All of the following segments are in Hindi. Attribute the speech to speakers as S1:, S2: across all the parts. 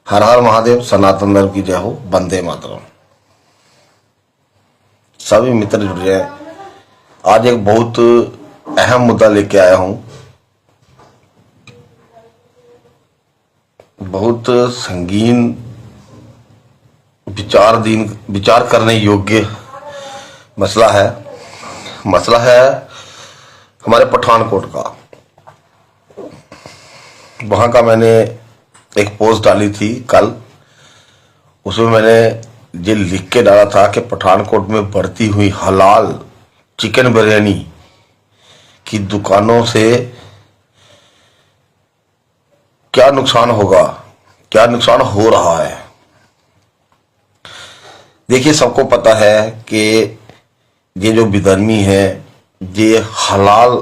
S1: हर हर महादेव, सनातन धर्म की जय हो, वंदे मातरम। सभी मित्र जुड़ जाए। आज एक बहुत अहम मुद्दा लेके आया हूं। बहुत संगीन, विचार करने योग्य मसला है। मसला है हमारे पठानकोट का। वहां का मैंने एक पोस्ट डाली थी कल। उसमें मैंने ये लिख के डाला था कि पठानकोट में बढ़ती हुई हलाल चिकन बिरयानी की दुकानों से क्या नुकसान होगा, क्या नुकसान हो रहा है। देखिए, सबको पता है कि ये जो विधर्मी है ये हलाल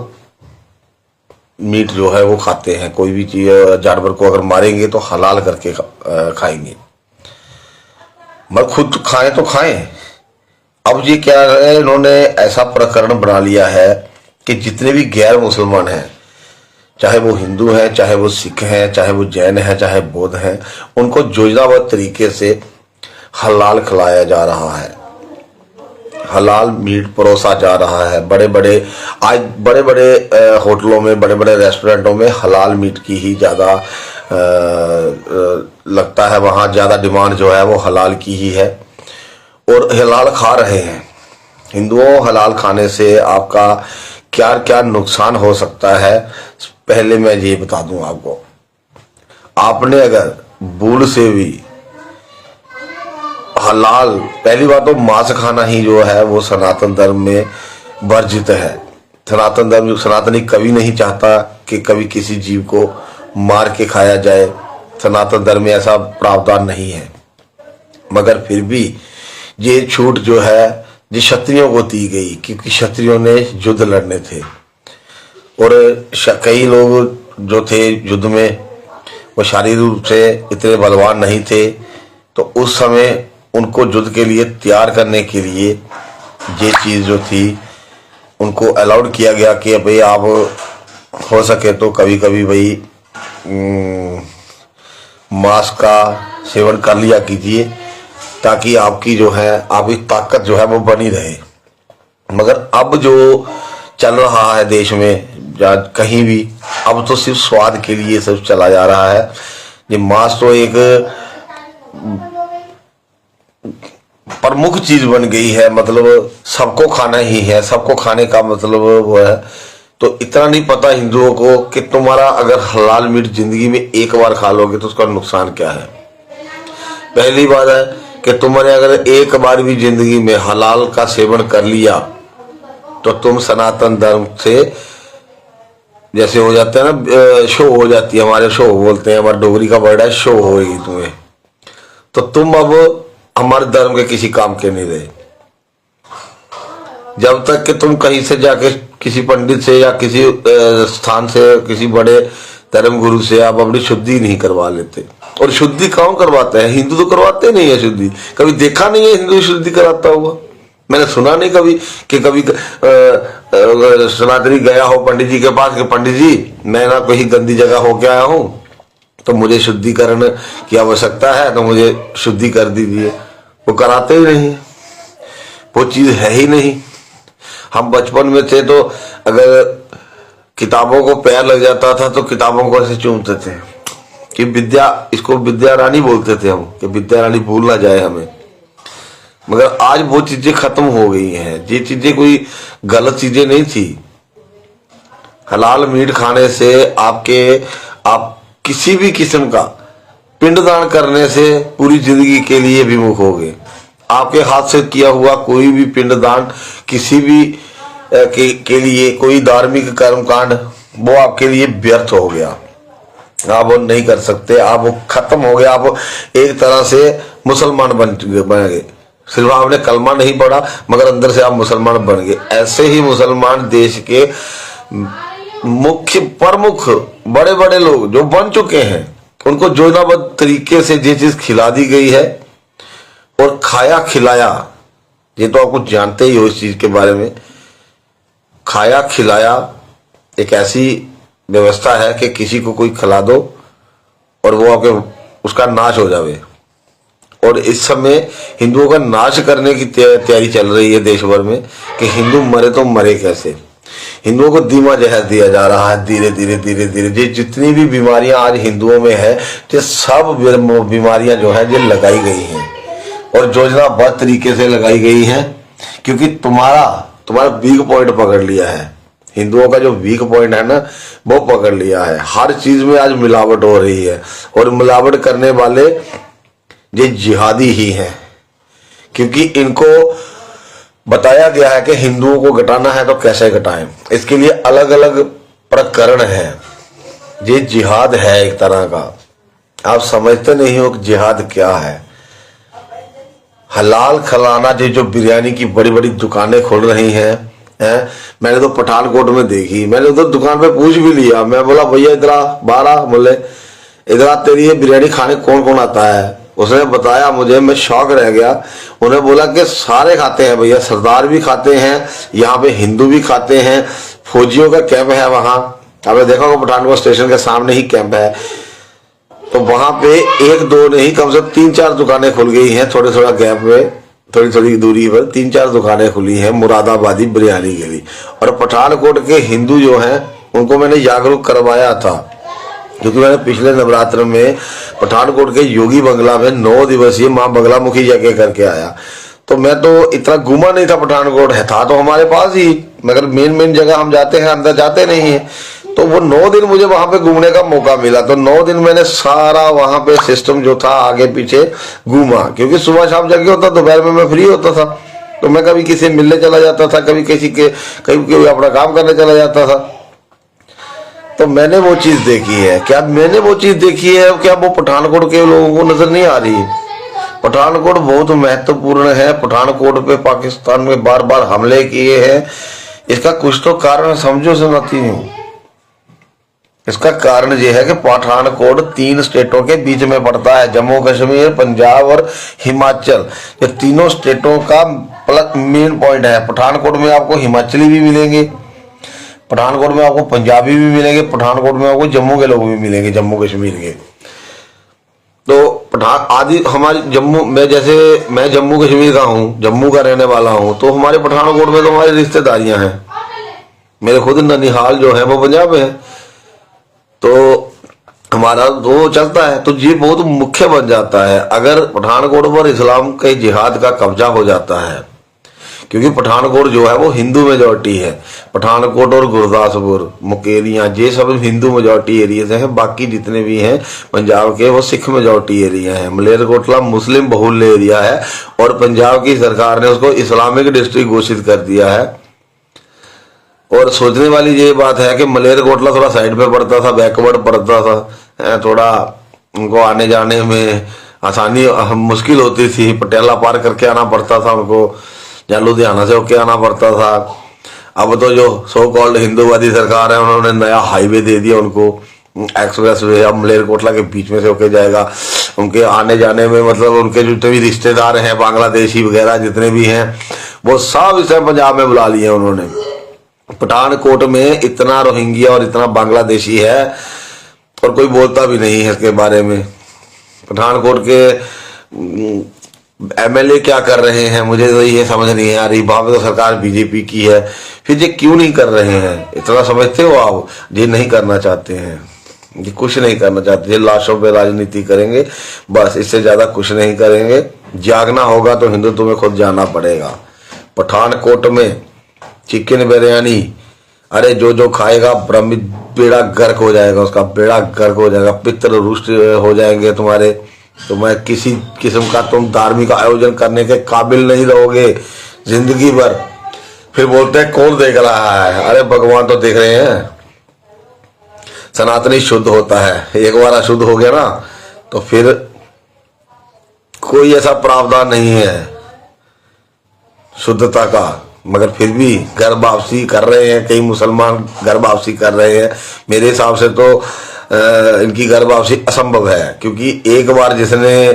S1: मीट जो है वो खाते हैं। कोई भी चीज जानवर को अगर मारेंगे तो हलाल करके खाएंगे, मगर खुद खाएं तो खाएं। अब ये क्या है, इन्होंने ऐसा प्रकरण बना लिया है कि जितने भी गैर मुसलमान हैं, चाहे वो हिंदू हैं, चाहे वो सिख हैं, चाहे वो जैन हैं, चाहे बौद्ध हैं, उनको योजनाबद्ध तरीके से हलाल खिलाया जा रहा है। हलाल मीट परोसा जा रहा है। आज बड़े बड़े होटलों में, बड़े बड़े रेस्टोरेंटों में हलाल मीट की ही ज्यादा लगता है। वहां ज्यादा डिमांड जो है वो हलाल की ही है और हलाल खा रहे हैं। हिंदुओं, हलाल खाने से आपका क्या क्या नुकसान हो सकता है, पहले मैं ये बता दूं आपको। आपने अगर भूल से भी हलाल, पहली बात तो मांस खाना ही जो है वो सनातन धर्म में वर्जित है। सनातन धर्म, सनातनी कभी नहीं चाहता कि कभी किसी जीव को मार के खाया जाए। सनातन धर्म में ऐसा प्रावधान नहीं है। मगर फिर भी ये छूट जो है ये क्षत्रियों को दी गई, क्योंकि क्षत्रियों ने युद्ध लड़ने थे और कई लोग जो थे युद्ध में वो शारीरिक रूप से इतने बलवान नहीं थे। तो उस समय उनको युद्ध के लिए तैयार करने के लिए ये चीज जो थी उनको अलाउड किया गया कि भाई आप हो सके तो कभी कभी भाई मांस का सेवन कर लिया कीजिए, ताकि आपकी जो है आपकी ताकत जो है वो बनी रहे। मगर अब जो चल रहा है देश में या कहीं भी, अब तो सिर्फ स्वाद के लिए सब चला जा रहा है। ये मांस तो एक प्रमुख चीज बन गई है, मतलब सबको खाना ही है, सबको खाने का मतलब वो है। तो इतना नहीं पता हिंदुओं को कि तुम्हारा अगर हलाल मीट जिंदगी में एक बार खा लोगे तो उसका नुकसान क्या है। पहली बात है कि तुमने अगर एक बार भी जिंदगी में हलाल का सेवन कर लिया तो तुम सनातन धर्म से जैसे हो जाते हैं ना, शो हो जाती है। हमारे शो बोलते हैं, हमारे डोगरी का वर्ड है शो होगी तुम्हें। तो तुम अब हमारे धर्म के किसी काम के नहीं रहे। जब तक कि तुम कहीं से जाके किसी पंडित से या किसी स्थान से, किसी बड़े धर्म गुरु से आप अपनी शुद्धि नहीं करवा लेते। और शुद्धि कौन करवाता है? हिंदू तो करवाते नहीं है शुद्धि। कभी देखा नहीं है हिंदू शुद्धि कराता हुआ, मैंने सुना नहीं कभी कि कभी सनातनी गया हो पंडित जी के पास कि पंडित जी मैं ना कहीं गंदी जगह होके आया हूं तो मुझे शुद्धिकरण की आवश्यकता है, तो मुझे शुद्धि कर दीजिए। वो कराते ही नहीं, वो चीज है ही नहीं। हम बचपन में थे तो अगर किताबों को पैर लग जाता था तो किताबों को ऐसे चूमते थे कि विद्या, इसको विद्या रानी बोलते थे हम, कि विद्या रानी भूल ना जाए हमें। मगर आज वो चीजें खत्म हो गई हैं। ये चीजें कोई गलत चीजें नहीं थी। हलाल मीट खाने से आप किसी भी किस्म का पिंडदान करने से पूरी जिंदगी के लिए विमुख हो गए। आपके हाथ से किया हुआ कोई भी पिंडदान किसी भी के लिए, कोई धार्मिक कर्मकांड, वो आपके लिए व्यर्थ हो गया। आप वो नहीं कर सकते, आप वो खत्म हो गया। आप एक तरह से मुसलमान बन गए। सिर्फ आपने कलमा नहीं पढ़ा मगर अंदर से आप मुसलमान बन गए। ऐसे ही मुसलमान देश के मुख्य प्रमुख बड़े बड़े लोग जो बन चुके हैं, उनको योजनाबद्ध तरीके से ये चीज खिला दी गई है और खाया खिलाया। ये तो आप कुछ जानते ही हो इस चीज के बारे में। खाया खिलाया एक ऐसी व्यवस्था है कि किसी को कोई खिला दो और वो आपके उसका नाश हो जावे। और इस समय हिंदुओं का नाश करने की तैयारी चल रही है देश भर में कि हिंदू मरे तो मरे कैसे। हिंदुओं को धीमा जहर दिया जा रहा है धीरे धीरे धीरे धीरे। ये जितनी भी बीमारियां आज हिंदुओं में है, ये सब बीमारियां जो है ये लगाई गई हैं और योजनाबद्ध तरीके से लगाई गई हैं, क्योंकि तुम्हारा वीक पॉइंट पकड़ लिया है। हिंदुओं का जो वीक पॉइंट है ना, वो पकड़ लिया है। हर चीज में आज मिलावट हो रही है और मिलावट करने वाले ये जिहादी ही हैं, क्योंकि इनको बताया गया है कि हिंदुओं को घटाना है तो कैसे घटाएं। इसके लिए अलग अलग प्रकरण है। ये जिहाद है एक तरह का। आप समझते नहीं हो कि जिहाद क्या है। हलाल खलाना जो बिरयानी की बड़ी बड़ी दुकानें खुल रही हैं, मैंने तो पठानकोट में देखी। मैंने तो दुकान पे पूछ भी लिया, मैं बोला भैया इधर बाहर आ, बोले इधर तेरी ये बिरयानी खाने कौन कौन आता है। उसने बताया मुझे, मैं शौक रह गया। उन्हें बोला कि सारे खाते हैं भैया, सरदार भी खाते हैं, यहाँ पे हिंदू भी खाते हैं, फौजियों का कैंप है वहां। आपने देखा होगा पठानकोट स्टेशन के सामने ही कैंप है, तो वहां पे एक दो नहीं कम से कम 3-4 दुकानें खुल गई हैं। थोड़े थोड़ा गैप में, थोड़ी थोड़ी दूरी पर 3-4 दुकानें खुली हैं मुरादाबादी बिरयानी के लिए। और पठानकोट के हिंदू जो हैं उनको मैंने जागरूक करवाया था, क्योंकि मैंने पिछले नवरात्र में पठानकोट के योगी बंगला में 9 दिवसीय मां बंगलामुखी यज्ञ करके आया। तो मैं तो इतना घूमा नहीं था पठानकोट, है था तो हमारे पास ही, मगर मेन जगह हम जाते हैं, अंदर जाते नहीं है। तो वो 9 दिन मुझे वहां पे घूमने का मौका मिला। तो 9 दिन मैंने सारा वहां पे सिस्टम जो था आगे पीछे घूमा, क्योंकि सुबह शाम जगह होता, दोपहर में मैं फ्री होता था। तो मैं कभी किसी मिलने चला जाता था, कभी किसी के कहीं अपना काम करने चला जाता था। तो मैंने वो चीज देखी है। क्या मैंने वो चीज देखी है, क्या वो पठानकोट के लोगों को नजर नहीं आ रही है? पठानकोट बहुत महत्वपूर्ण है। पठानकोट पे पाकिस्तान में बार बार हमले किए हैं। इसका कुछ तो कारण समझो सुनाती हूँ। इसका कारण यह है कि पठानकोट 3 स्टेटों के बीच में पड़ता है, जम्मू कश्मीर, पंजाब और हिमाचल। ये तीनों स्टेटों का मेन पॉइंट है। पठानकोट में आपको हिमाचली भी मिलेंगे, पठानकोट में आपको पंजाबी भी मिलेंगे, पठानकोट में आपको जम्मू के लोग भी मिलेंगे, जम्मू कश्मीर के। तो पठान आदि हमारी जम्मू में, जैसे मैं जम्मू कश्मीर का हूँ, जम्मू का रहने वाला हूँ, तो हमारे पठानकोट में तो हमारी रिश्तेदारियां हैं। मेरे खुद ननिहाल जो है वो पंजाब में है, तो हमारा वो चलता है। तो ये बहुत मुख्य बन जाता है अगर पठानकोट पर इस्लाम के जिहाद का कब्जा हो जाता है, क्योंकि पठानकोट जो है वो हिंदू मेजॉरिटी है। पठानकोट और गुरदासपुर, मुकेरियां, ये सब हिंदू मेजॉरिटी एरिया हैं। बाकी जितने भी हैं पंजाब के वो सिख मेजॉरिटी एरिया है। मलेरकोटला मुस्लिम बहुल एरिया है और पंजाब की सरकार ने उसको इस्लामिक डिस्ट्रिक्ट घोषित कर दिया है। और सोचने वाली ये बात है कि मलेरकोटला थोड़ा साइड पे पड़ता था, बैकवर्ड पड़ता था, थोड़ा उनको आने जाने में आसानी मुश्किल होती थी। पटियाला पार करके आना पड़ता था उनको, या लुधियाना से होके आना पड़ता था। अब तो जो सो कॉल्ड हिंदूवादी सरकार है, उन्होंने नया हाईवे दे दिया उनको, एक्सप्रेस वे। अब मलेरकोटला के बीच में से होके जाएगा। उनके आने जाने में मतलब उनके जितने भी रिश्तेदार हैं, बांग्लादेशी वगैरह जितने भी हैं, वो सब इस पंजाब में बुला लिए उन्होंने। पठानकोट में इतना रोहिंग्या और इतना बांग्लादेशी है और कोई बोलता भी नहीं है इसके बारे में। पठानकोट के एमएलए क्या कर रहे हैं मुझे तो ये समझ नहीं आ रही। वहां पे तो सरकार बीजेपी की है, फिर ये क्यों नहीं कर रहे हैं? इतना समझते हो आप? ये नहीं करना चाहते हैं, ये कुछ नहीं करना चाहते। ये लाशों पे राजनीति करेंगे बस, इससे ज्यादा कुछ नहीं करेंगे। जागना होगा तो हिंदुत्व में खुद जाना पड़ेगा। पठानकोट में चिकन बिरयानी, अरे जो खाएगा बेड़ा गर्क हो जाएगा, उसका बेड़ा गर्क हो जाएगा, पितर रुष्ट हो जाएंगे तुम्हारे। तो मैं किसी किस्म का तुम धार्मिक आयोजन करने के काबिल नहीं रहोगे जिंदगी भर। फिर बोलते हैं कौन देख रहा है? अरे भगवान तो देख रहे हैं। सनातनी शुद्ध होता है, एक बार अशुद्ध हो गया ना तो फिर कोई ऐसा प्रावधान नहीं है शुद्धता का। मगर फिर भी घर वापसी कर रहे हैं, कई मुसलमान घर वापसी कर रहे हैं। मेरे हिसाब से तो इनकी घर वापसी असंभव है, क्योंकि एक बार जिसने,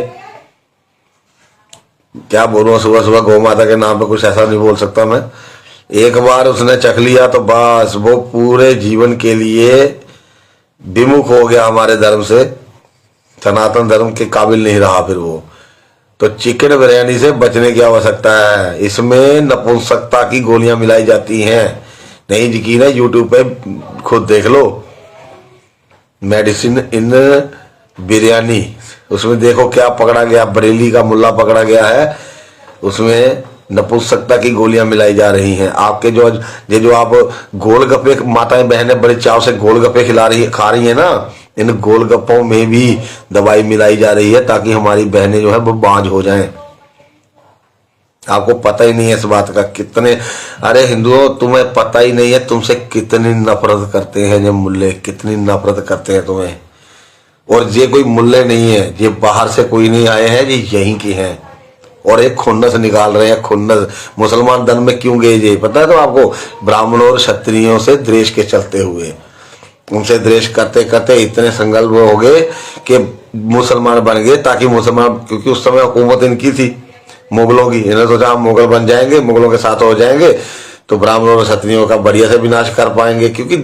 S1: क्या बोलूं, सुबह सुबह गौ माता के नाम पे कुछ ऐसा नहीं बोल सकता मैं, एक बार उसने चख लिया तो बस वो पूरे जीवन के लिए विमुख हो गया हमारे धर्म से। सनातन धर्म के काबिल नहीं रहा फिर वो। तो चिकन बिरयानी से बचने की आवश्यकता है, इसमें नपुंसकता की गोलियां मिलाई जाती हैं। नहीं यकीन है यूट्यूब पे खुद देख लो, मेडिसिन इन बिरयानी, उसमें देखो क्या पकड़ा गया, बरेली का मुल्ला पकड़ा गया है, उसमें नपुंसकता की गोलियां मिलाई जा रही हैं। आपके जो आप गोलगप्पे, माताएं बहनें बड़े चाव से गोलगप्पे खा रही है ना, इन गोलगप्पों में भी दवाई मिलाई जा रही है ताकि हमारी बहनें जो है वो बांझ हो जाएं। आपको पता ही नहीं है इस बात का। कितने, अरे हिंदुओं तुम्हें पता ही नहीं है तुमसे कितनी नफरत करते हैं ये मुल्ले, कितनी नफरत करते हैं तुम्हें। और ये कोई मुल्ले नहीं है, ये बाहर से कोई नहीं आए हैं, ये यहीं के हैं और एक खुन्नस निकाल रहे हैं। खुन्नस मुसलमान धर्म में क्यों गए ये पता है तो आपको, ब्राह्मणों और क्षत्रियों से द्वेष के चलते हुए, उनसे द्वेष करते करते इतने संकल्प हो गए कि मुसलमान बन गए, ताकि मुसलमान, क्योंकि उस समय हुकूमत इनकी थी मुगलों की, इन्होंने सोचा हम मुगल बन जाएंगे, मुगलों के साथ हो जाएंगे तो ब्राह्मणों और क्षत्रियों का बढ़िया से विनाश कर पाएंगे। क्योंकि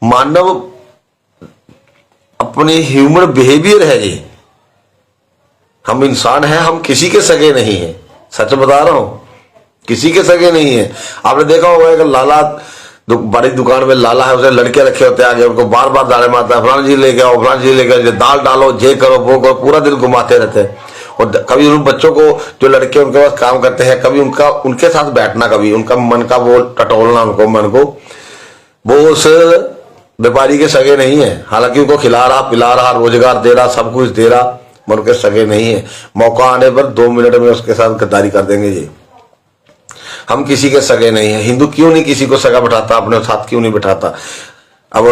S1: मानव अपने ह्यूमन बिहेवियर है ये, हम इंसान हैं, हम किसी के सगे नहीं हैं, सच बता रहा हूं, किसी के सगे नहीं है। आपने देखा होगा कि लाला बड़ी दुकान में लाला है, उसे लड़के रखे होते हैं आगे, उनको बार बार दाने मारता है, फलान जी लेके आओ, फलान जी लेके आओ, दाल डालो, जे करो वो करो, पूरा दिन घुमाते रहते हैं। और कभी उन बच्चों को, जो लड़के उनके पास काम करते हैं, कभी उनके साथ बैठना, कभी उनका मन का वो टटोलना, उनको मन को, वो उस व्यापारी के सगे नहीं है। हालांकि उनको खिला रहा, पिला रहा, रोजगार दे रहा, सब कुछ दे रहा, मगर उनके सगे नहीं है। मौका आने पर 2 मिनट में उसके साथ गद्दारी कर देंगे ये। हम किसी के सगे नहीं है। हिंदू क्यों नहीं किसी को सगा बैठाता, अपने साथ क्यों नहीं बैठाता? अब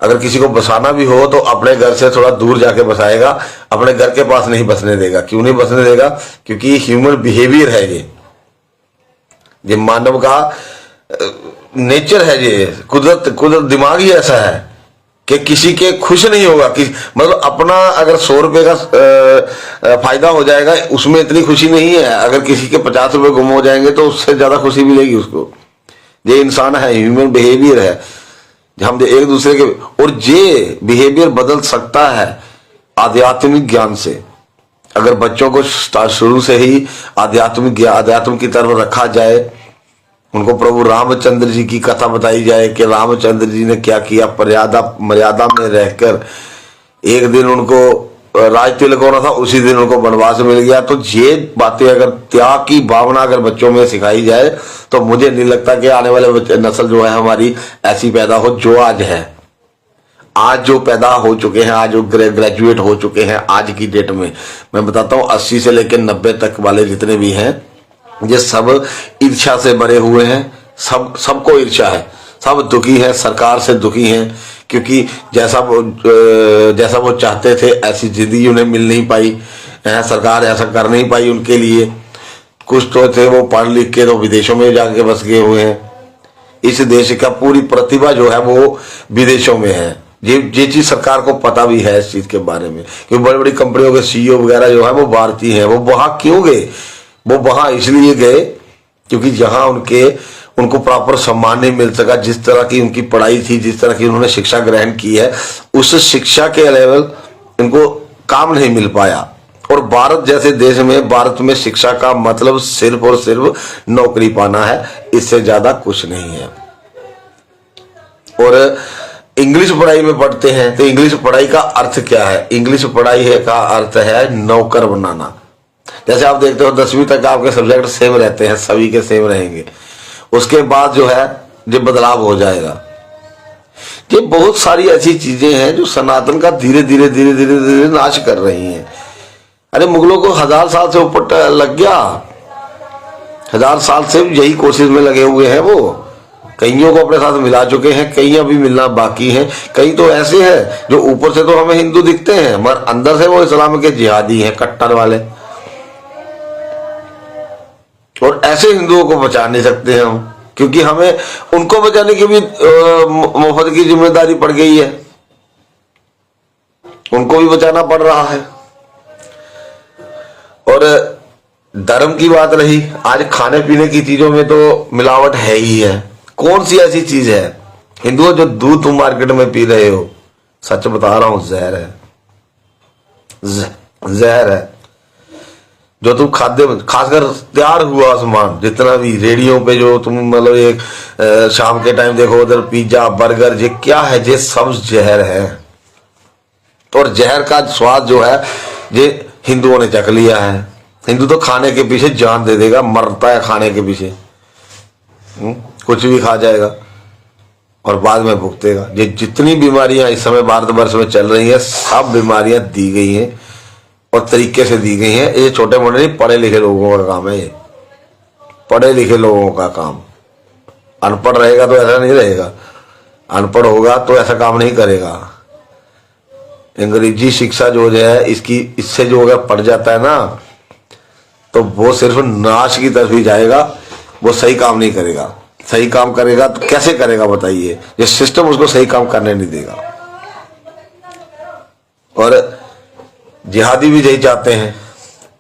S1: अगर किसी को बसाना भी हो तो अपने घर से थोड़ा दूर जाके बसाएगा, अपने घर के पास नहीं बसने देगा। क्यों नहीं बसने देगा? क्योंकि ह्यूमन बिहेवियर है ये मानव का नेचर है, ये कुदरत दिमाग ही ऐसा है कि किसी के खुश नहीं होगा कि, मतलब अपना अगर 100 रुपए का फायदा हो जाएगा उसमें इतनी खुशी नहीं है। अगर किसी के 50 रुपए गुम हो जाएंगे तो उससे ज्यादा खुशी मिलेगी उसको। ये इंसान है, ह्यूमन बिहेवियर है, हम एक दूसरे के, और ये बिहेवियर बदल सकता है आध्यात्मिक ज्ञान से। अगर बच्चों को शुरू से ही आध्यात्म की तरफ रखा जाए, उनको प्रभु रामचंद्र जी की कथा बताई जाए कि रामचंद्र जी ने क्या किया, मर्यादा में रहकर। एक दिन उनको राज तिलक होना था, उसी दिन उनको वनवास मिल गया। तो ये बातें अगर त्याग की भावना अगर बच्चों में सिखाई जाए तो मुझे नहीं लगता कि आने वाले नस्ल जो है हमारी ऐसी पैदा हो जो आज है। आज जो पैदा हो चुके हैं, आज जो ग्रेजुएट हो चुके हैं आज की डेट में, मैं बताता हूँ 80 से लेकर 90 तक वाले जितने भी हैं, ये सब ईर्ष्या से भरे हुए हैं। सबको ईर्ष्या है, सब दुखी हैं, सरकार से दुखी हैं, क्योंकि जैसा वो चाहते थे ऐसी जिंदगी उन्हें मिल नहीं पाई, सरकार ऐसा कर नहीं पाई उनके लिए। कुछ तो थे वो पढ़ लिख के तो विदेशों में जाके बस गए हुए हैं। इस देश का पूरी प्रतिभा जो है वो विदेशों में है। ये चीज सरकार को पता भी है इस चीज के बारे में, क्योंकि बड़ी बड़ी कंपनियों के सीईओ वगैरह जो है वो भारतीय हैं। वो वहां क्यों गए? वो वहां इसलिए गए क्योंकि जहां उनको प्रॉपर सम्मान नहीं मिल सका। जिस तरह की उनकी पढ़ाई थी, जिस तरह की उन्होंने शिक्षा ग्रहण की है, उस शिक्षा के लेवल इनको काम नहीं मिल पाया। और भारत जैसे देश में, भारत में शिक्षा का मतलब सिर्फ और सिर्फ नौकरी पाना है, इससे ज्यादा कुछ नहीं है। और इंग्लिश पढ़ाई में पढ़ते हैं तो इंग्लिश पढ़ाई का अर्थ क्या है? इंग्लिश पढ़ाई का अर्थ है नौकर बनाना। जैसे आप देखते हो 10वीं तक आपके सब्जेक्ट सेम रहते हैं, सभी के सेम रहेंगे, उसके बाद जो है ये बदलाव हो जाएगा। ये बहुत सारी ऐसी चीजें हैं जो सनातन का धीरे धीरे धीरे धीरे धीरे नाश कर रही हैं। अरे मुगलों को 1000 साल से ऊपर लग गया, 1000 साल से यही कोशिश में लगे हुए हैं। वो कईयों को अपने साथ मिला चुके हैं, कई अभी मिलना बाकी हैं। कई तो ऐसे हैं जो ऊपर से तो हमें हिंदू दिखते हैं मगर अंदर से वो इस्लाम के जिहादी हैं, कट्टर वाले। और ऐसे हिंदुओं को बचा नहीं सकते हम, क्योंकि हमें उनको बचाने की भी मुफ्त की जिम्मेदारी पड़ गई है, उनको भी बचाना पड़ रहा है। और धर्म की बात रही, आज खाने पीने की चीजों में तो मिलावट है ही है। कौन सी ऐसी चीज है हिंदुओं जो दूध तुम मार्केट में पी रहे हो, सच बता रहा हूं, जहर है। जहर है। जो तुम खाद्य, खासकर तैयार हुआ सामान जितना भी रेडियो पे जो तुम मतलब एक शाम के टाइम देखो उधर पिज्जा बर्गर, ये क्या है, ये सब जहर है। और जहर का स्वाद जो है ये हिंदुओं ने चख लिया है। हिंदू तो खाने के पीछे जान दे देगा, मरता है खाने के पीछे, कुछ भी खा जाएगा और बाद में भुगतेगा। ये जितनी बीमारियां इस समय भारतवर्ष में चल रही हैं, सब बीमारियां दी गई हैं और तरीके से दी गई हैं। ये छोटे मोटे नहीं, पढ़े लिखे लोगों का काम है। ये पढ़े लिखे लोगों का काम। अनपढ़ रहेगा तो ऐसा नहीं रहेगा, अनपढ़ होगा तो ऐसा काम नहीं करेगा। अंग्रेजी शिक्षा जो है इसकी, इससे जो अगर पढ़ जाता है ना तो वो सिर्फ नाश की तरफ ही जाएगा, वो सही काम नहीं करेगा। सही काम करेगा तो कैसे करेगा बताइए, ये सिस्टम उसको सही काम करने नहीं देगा। और जिहादी भी यही चाहते हैं,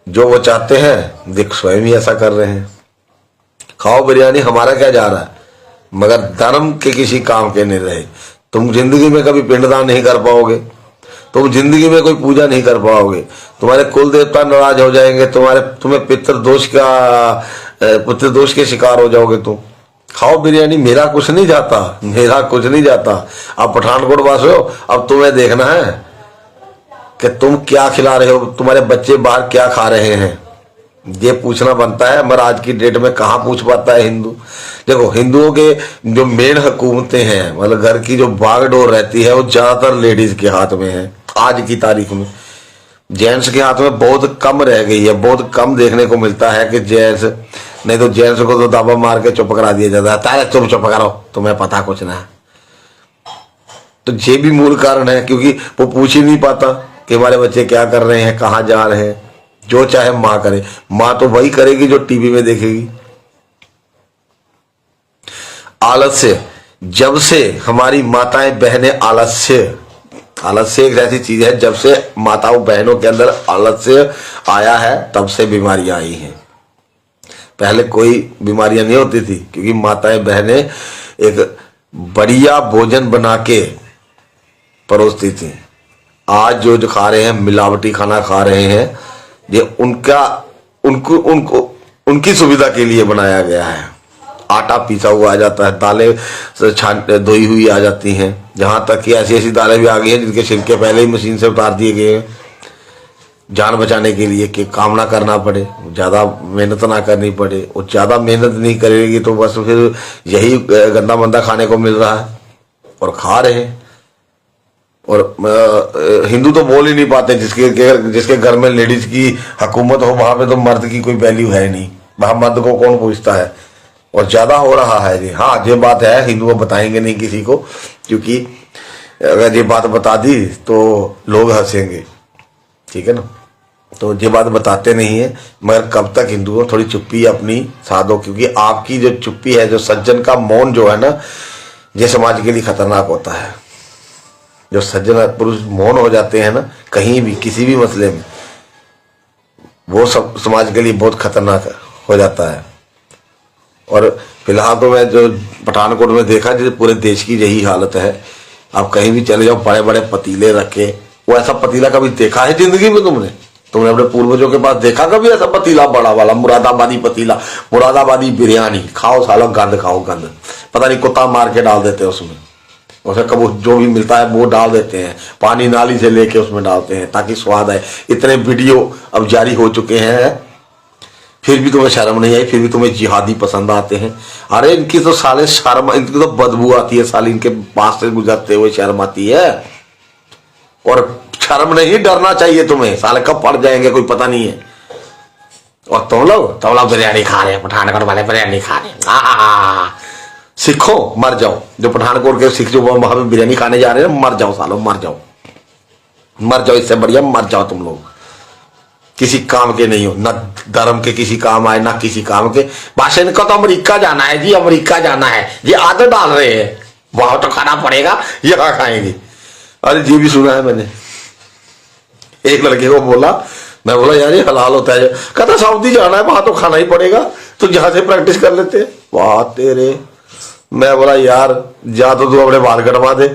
S1: जो वो चाहते हैं देख स्वयं ही ऐसा कर रहे हैं। खाओ बिरयानी, हमारा क्या जा रहा है, मगर धर्म के किसी काम के नहीं रहे। तुम जिंदगी में कभी पिंडदान नहीं कर पाओगे, तुम जिंदगी में कोई पूजा नहीं कर पाओगे, तुम्हारे कुल देवता नाराज हो जाएंगे, तुम्हें पितृदोष के शिकार हो जाओगे तुम। खाओ बिरयानी, मेरा कुछ नहीं जाता, मेरा कुछ नहीं जाता। अब पठानकोट वासी हो, अब तुम्हें देखना है कि तुम क्या खिला रहे हो, तुम्हारे बच्चे बाहर क्या खा रहे हैं, ये पूछना बनता है। मगर आज की डेट में कहाँ पूछ पाता है हिंदू। देखो हिंदुओं के जो मेन हुकूमतें हैं, मतलब घर की जो बागडोर रहती है, वो ज्यादातर लेडीज के हाथ में है आज की तारीख में। जेंट्स के हाथ में बहुत कम रह गई है, बहुत कम देखने को मिलता है कि जेंट्स, नहीं तो जेंट्स को तो दाबा मार के चुप करा दिया जाता है, तारे तुम चुप करो, तुम्हें पता कुछ ना है। तो ये भी मूल कारण है, क्योंकि वो पूछ ही नहीं पाता कि हमारे बच्चे क्या कर रहे हैं, कहाँ जा रहे हैं। जो चाहे माँ करे, माँ तो वही करेगी जो टीवी में देखेगी। आलस्य, जब से हमारी माताएं बहनें आलस्य एक ऐसी चीज है, जब से माताओं बहनों के अंदर आलस्य आया है तब से बीमारियां आई हैं। पहले कोई बीमारियां नहीं होती थी, क्योंकि माताएं बहनें एक बढ़िया भोजन बना के परोसती थी। आज जो खा रहे हैं, मिलावटी खाना खा रहे हैं, ये उनकी सुविधा के लिए बनाया गया है। आटा पीसा हुआ आ जाता है, दालें धोई हुई आ जाती हैं, जहां तक कि ऐसी ऐसी दालें भी आ गई हैं जिनके छिलके पहले ही मशीन से उतार दिए गए हैं, जान बचाने के लिए, कि काम ना करना पड़े, ज्यादा मेहनत ना करनी पड़े। और ज्यादा मेहनत नहीं करेगी तो बस फिर यही गंदा मंदा खाने को मिल रहा है और खा रहे हैं। और हिंदू तो बोल ही नहीं पाते, जिसके घर में लेडीज की हुकूमत हो वहां पे तो मर्द की कोई वैल्यू है नहीं, वहां मर्द को कौन पूछता है। और ज्यादा हो रहा है जी। हाँ ये बात है, हिंदू बताएंगे नहीं किसी को, क्योंकि अगर ये बात बता दी तो लोग हंसेंगे, ठीक है ना। तो ये बात बताते नहीं है, मगर कब तक हिंदुओं थोड़ी चुप्पी अपनी साधो, क्योंकि आपकी जो चुप्पी है, जो सज्जन का मौन जो है ना, ये समाज के लिए खतरनाक होता है। जो सज्जन पुरुष मौन हो जाते हैं ना कहीं भी किसी भी मसले में, वो सब समाज के लिए बहुत खतरनाक हो जाता है। और फिलहाल तो मैं जो पठानकोट में देखा, जैसे पूरे देश की यही हालत है। आप कहीं भी चले जाओ, बड़े बड़े पतीले रखे, वो ऐसा पतीला कभी देखा है जिंदगी में तुमने अपने पूर्वजों के पास देखा कभी ऐसा पतीला बड़ा वाला मुरादाबादी पतीला, मुरादाबादी बिरयानी खाओ सालो, गंद खाओ गंद, पता नहीं कुत्ता मार के डाल देते हैं उसमें कब जो भी मिलता है वो डाल देते हैं, पानी नाली से लेके उसमें डालते हैं ताकि स्वाद आए। इतने वीडियो अब जारी हो चुके हैं, फिर भी तुम्हें शर्म नहीं आई, फिर भी तुम्हें जिहादी पसंद आते हैं। अरे इनकी तो साले शर्म, इनकी तो बदबू आती है साली, इनके पास से गुजरते हुए शर्म आती है। और शर्म नहीं, डरना चाहिए तुम्हें, साले कब पड़ जाएंगे कोई पता नहीं है। और तुम लोग बिरयानी खा रहे हैं, पठानकोट वाले बिरयानी खा रहे हैं। सीखो, मर जाओ। जो पठानकोट के सिख जो वहां पे बिरयानी खाने जा रहे हैं, मर जाओ सालो, मर जाओ, इससे बढ़िया मर जाओ तुम लोग। किसी काम के नहीं हो, ना धर्म के किसी काम आए, ना किसी काम के। भाषा इनका तो अमेरिका जाना है जी, अमेरिका जाना है, ये आदत डाल रहे हैं, वहां तो खाना पड़ेगा, यहाँ खाएंगे। अरे जी भी सुना है मैंने, एक लड़के को बोला, मैं बोला यार ये हलाल होता है, कहता सऊदी जाना है, वहां तो खाना ही पड़ेगा, तो जहां से प्रैक्टिस कर लेते हैं। वाह तेरे, मैं बोला यार जा तो तू अपने बाल कटवा दे,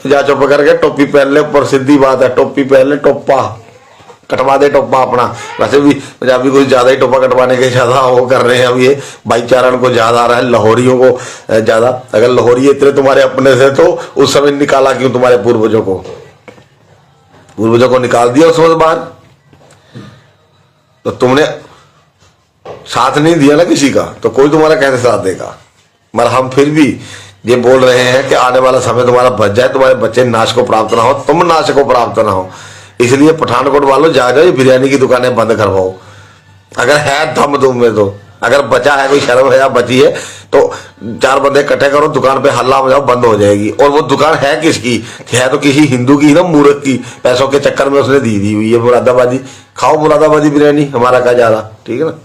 S1: तो जा चुप करके टोपी पहन ले, ऊपर सीधी बात है, टोपी पहन ले, टोपा कटवा दे, टोपा अपना। वैसे भी पंजाबी कुछ ज्यादा ही टोपा कटवाने के ज्यादा वो कर रहे हैं अब, ये भाईचारा को ज्यादा आ रहा है, लाहौरियों को ज्यादा। अगर लाहौरी इतने तुम्हारे अपने से तो उस समय निकाला क्यों तुम्हारे पूर्वजों को? पूर्वजों को निकाल दिया उस वक्त बाहर, तो तुमने साथ नहीं दिया ना किसी का, तो कोई तुम्हारा कैसे साथ देगा? मगर हम फिर भी ये बोल रहे हैं कि आने वाला समय तुम्हारा बच जाए, तुम्हारे बच्चे नाश को प्राप्त ना हो, तुम नाश को प्राप्त ना हो। इसलिए पठानकोट वालों जा जाओ, बिरयानी की दुकानें बंद करवाओ, अगर है दम तुम में तो। अगर बचा है, कोई शर्म है या बची है, तो 4 बंदे इकट्ठे करो, दुकान पे हल्ला बजाओ, बंद हो जाएगी। और वो दुकान है किसकी? है तो किसी हिंदू की ना, मूर्ख की, पैसों के चक्कर में उसने दी हुई है मुरादाबादी। खाओ मुरादाबादी बिरयानी, हमारा क्या जा रहा, ठीक है ना।